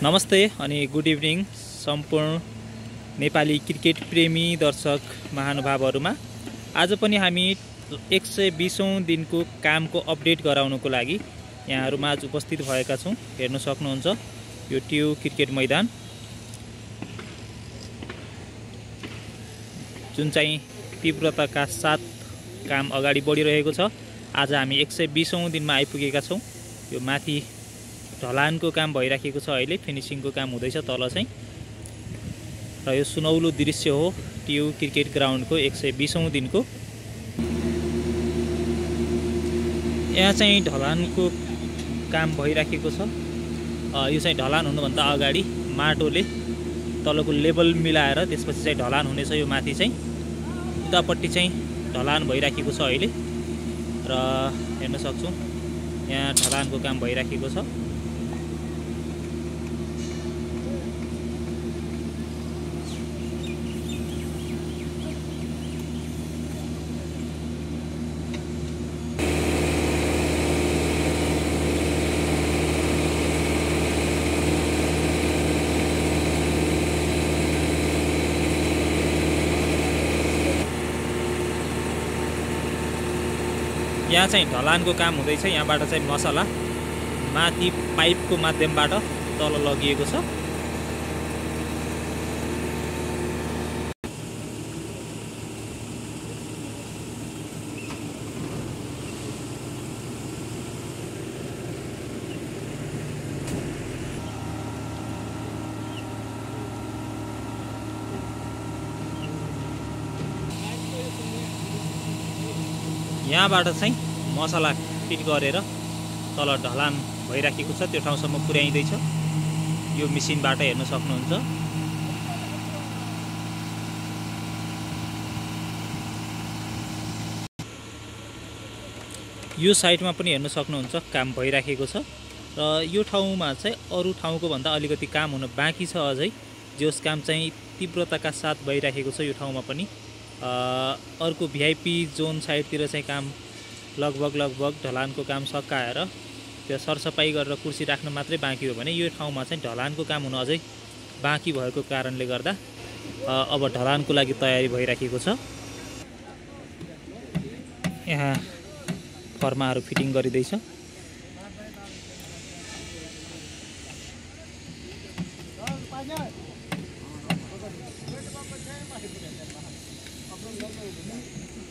नमस्ते अनि good evening सम्पूर्ण नेपाली क्रिकेट प्रेमी दर्शक महानुभावहरुमा। आज पनि हामी 120औं दिनको कामको अपडेट गराउनको लागि यहाँहरुमा आज उपस्थित भएका छौं। हेर्न सक्नुहुन्छ यो टियु क्रिकेट मैदान जुन चाहिँ तीव्रताका साथ काम अगाडि बढिरहेको छ। आज हामी 120औं दिनमा आइपुगेका छौं। यो माथि ढलानको काम भइराखेको छ, अहिले फिनिशिङको काम हुँदैछ तल चाहिँ। र यो सुनौलो दृश्य हो टियु क्रिकेट ग्राउन्डको 120औं दिनको। यहाँ चाहिँ ढलानको काम भइराखेको छ। यो चाहिँ ढलान हुनुभन्दा अगाडि माटोले तलको लेभल मिलाएर त्यसपछि चाहिँ ढलान हुनेछ। यो माथि चाहिँ उतापट्टि चाहिँ ढलान भइराखेको छ अहिले, र हेर्न सक्छौं यहाँ ढलानको काम भइराखेको छ। यहाँ चाहिँ ढलानको काम हुँदैछ। यहाँबाट चाहिँ मसला माथि पाइपको माध्यमबाट तल लगिएको छ। यहाँबाट चाहिँ मसला फिट गरेर तल ढलान भइराखेको छ, त्यो ठाउँसम्म पुर्याइँदैछ यो मेसिनबाट। हेर्न सक्नुहुन्छ यो साइडमा पनि हेर्न सक्नुहुन्छ काम भइराखेको छ। र यो ठाउँमा चाहिँ अरू ठाउँको भन्दा अलिकति काम हुन बाँकी छ अझै। जस काम चाहिँ तीव्रताका साथ भइराखेको छ यो ठाउँमा पनि। अर्को भिआइपी जोन साइडतिर चाहिँ काम लगभग ढलानको काम सकाएर त्यो सरसफाई गरेर कुर्सी राख्न मात्रै बाँकी हो भने यो ठाउँमा चाहिँ ढलानको काम हुन अझै बाँकी भएको कारणले गर्दा अब ढलानको लागि तयारी भइराखेको छ। यहाँ फर्माहरू फिटिङ गरिँदैछ।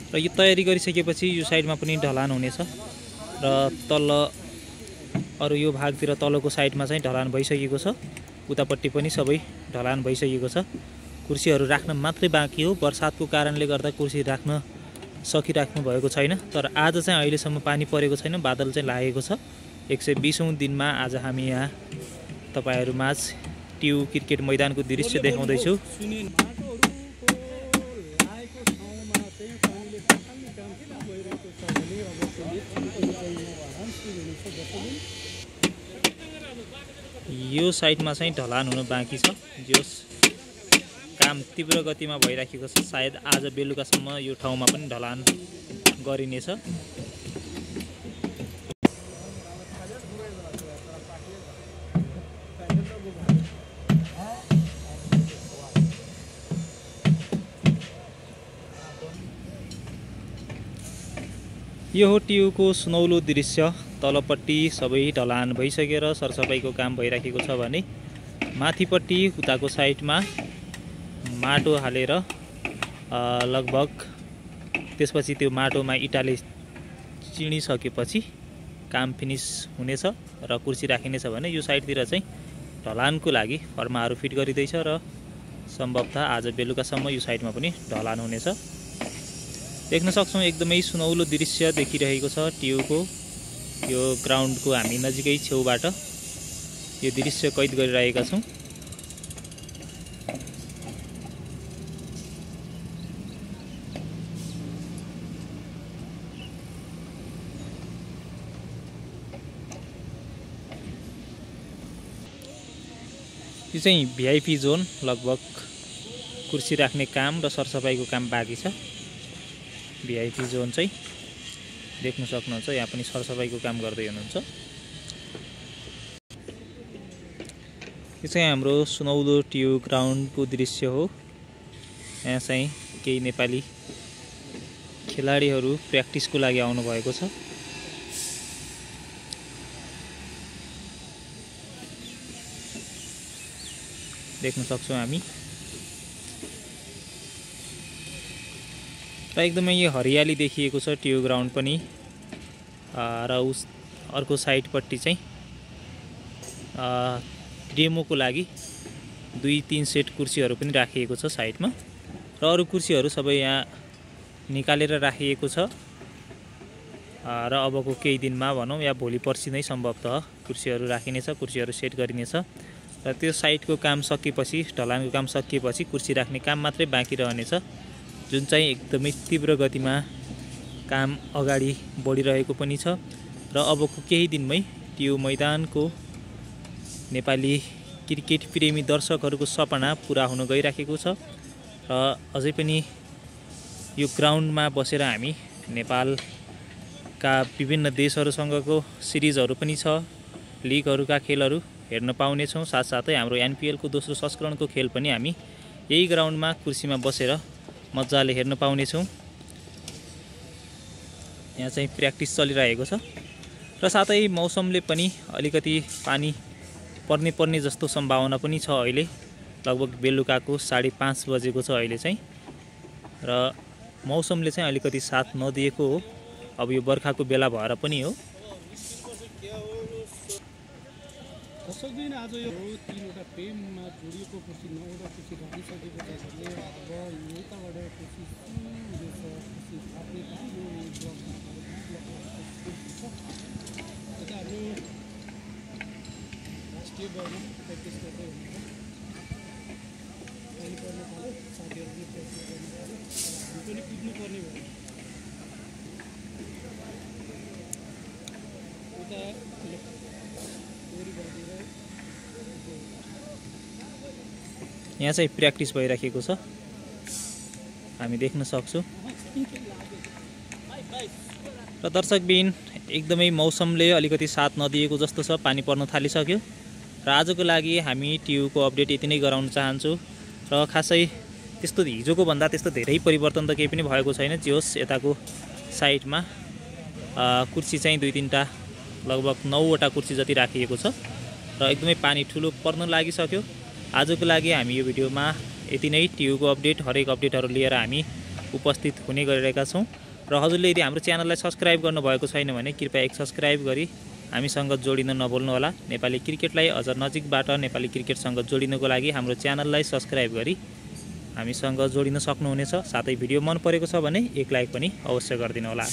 र यो तयारी गरिसकेपछि यो साइडमा पनि ढलान हुनेछ, र तल अरू यो भागतिर तलको साइडमा चाहिँ ढलान भइसकेको छ। उतापट्टि पनि सबै ढलान भइसकेको छ। कुर्सीहरू राख्न मात्रै बाँकी हो। बर्सातको कारणले गर्दा कुर्सी राख्न सकिराख्नु भएको छैन। तर आज चाहिँ अहिलेसम्म पानी परेको छैन, बादल चाहिँ लागेको छ। 120औं दिनमा आज हामी यहाँ तपाईहरुमाझ टियु क्रिकेट मैदानको दृश्य देखाउँदैछु। यो साइडमा चाहिँ ढलान हुन बाँकी छ। जस काम तीव्र गतिमा भइराखेको छ। सायद आज बेलुकासम्म यो ठाउँमा पनि ढलान गरिनेछ। यो हो टियुको सुनौलो दृश्य। तलपट्टि सबै ढलान भइसकेर सरसफाईको काम भइराखेको छ भने माथिपट्टि उताको साइडमा माटो हालेर लगभग त्यसपछि त्यो माटोमा इटाले चिनिसकेपछि काम फिनिश हुनेछ र कुर्सी राखिनेछ भने यो साइडतिर चाहिँ ढलानको लागि फर्माहरू फिट गरिँदैछ, र सम्भवतः आज बेलुकासम्म यो साइडमा पनि ढलान हुनेछ। देख्न सक्छौं एकदमै सुनौलो दृश्य देखिरहेको छ टियुको यो ग्राउन्डको हामी नजिकै छेउबाट यो दृश्य कैद गरिरहेका छौं। यो चाहिँ भिआइपी जोन, लगभग कुर्सी राख्ने काम र सरसफाईको काम बाँकी छ। भिआइपी जोन चाहिँ देख्न सक्नुहुन्छ, यहाँ पनि सरसफाईको काम गर्दै हुनुहुन्छ। यो चाहिँ हाम्रो सुनौलो टियु ग्राउन्डको दृश्य हो। यहाँ चाहिँ केही नेपाली खेलाडीहरू प्र्याक्टिसको लागि आउनु भएको छ। देख्न सक्छौँ हामी र एकदमै यो हरियाली देखिएको छ टियु ग्राउन्ड पनि। र उस अर्को साइडपट्टि चाहिँ डेमोको लागि 2-3 सेट कुर्सीहरू पनि राखिएको छ साइडमा र अरू कुर्सीहरू सबै यहाँ निकालेर राखिएको छ। र अबको केही दिनमा भनौँ या भोलि पर्सि नै सम्भवतः कुर्सीहरू राखिनेछ, कुर्सीहरू सेट गरिनेछ र त्यो साइडको काम सकिएपछि, ढलानको काम सकिएपछि कुर्सी राख्ने काम मात्रै बाँकी रहनेछ, जुन चाहिँ एकदमै तीव्र गतिमा काम अगाडि बढिरहेको पनि छ। र अबको केही दिनमै टियु मैदानको नेपाली क्रिकेट प्रेमी दर्शकहरूको सपना पुरा हुन गइराखेको छ। र अझै पनि यो ग्राउन्डमा बसेर हामी नेपालका विभिन्न देशहरूसँगको सिरिजहरू पनि छ, लिगहरूका खेलहरू हेर्न पाउनेछौँ। साथसाथै हाम्रो एनपिएलको दोस्रो संस्करणको खेल पनि हामी यही ग्राउन्डमा कुर्सीमा बसेर मजाले हेर्न पाउनेछौँ। यहाँ चाहिँ प्र्याक्टिस चलिरहेको छ र साथै मौसमले पनि अलिकति पानी पर्ने जस्तो सम्भावना पनि छ। अहिले लगभग बेलुकाको 5:30 बजेको छ अहिले चाहिँ र मौसमले चाहिँ अलिकति साथ नदिएको हो। अब यो बर्खाको बेला भएर पनि हो। दिन आज यो 3वटा फ्रेममा जोडिएको कुर्सी 9वटा कुर्सी राखिसकेको छ भने अब यताबाट कुर्सी हाम्रो राष्ट्रिय बलमा प्र्याक्टिस गर्दै हुनुहुन्छ। पानी पर्न थाल्यो, साथीहरूले प्र्याक्टिस गर्नु थाल्यो, हामी पनि कुद्नुपर्ने भयो। उता यहाँ चाहिँ प्र्याक्टिस भइराखेको छ, हामी देख्न सक्छौँ। र दर्शकबिन एकदमै मौसमले अलिकति साथ नदिएको जस्तो छ, पानी पर्न थालिसक्यो। र आजको लागि हामी टियुको अपडेट यति नै गराउन चाहन्छु। र खासै त्यस्तो हिजोको भन्दा त्यस्तो धेरै परिवर्तन त केही पनि भएको छैन। जे होस् यताको साइडमा कुर्सी चाहिँ 2-3टा लगभग 9वटा कुर्सी जति राखिएको छ र एकदमै पानी ठुलो पर्न लागिसक्यो। आजको लागि हामी यो भिडियोमा यति नै। टियुको अपडेट, हरेक अपडेटहरू लिएर हामी उपस्थित हुने गरिरहेका छौँ। र हजुरले यदि हाम्रो च्यानललाई सब्सक्राइब गर्नुभएको छैन भने कृपया एक सब्सक्राइब गरी हामीसँग जोडिन नभुल्नुहोला। नेपाली क्रिकेटलाई अझ नजिकबाट नेपाली क्रिकेटसँग जोडिनको लागि हाम्रो च्यानललाई सब्सक्राइब गरी हामीसँग जोडिन सक्नुहुनेछ। साथै भिडियो मन परेको छ भने एक लाइक पनि अवश्य गरिदिनुहोला।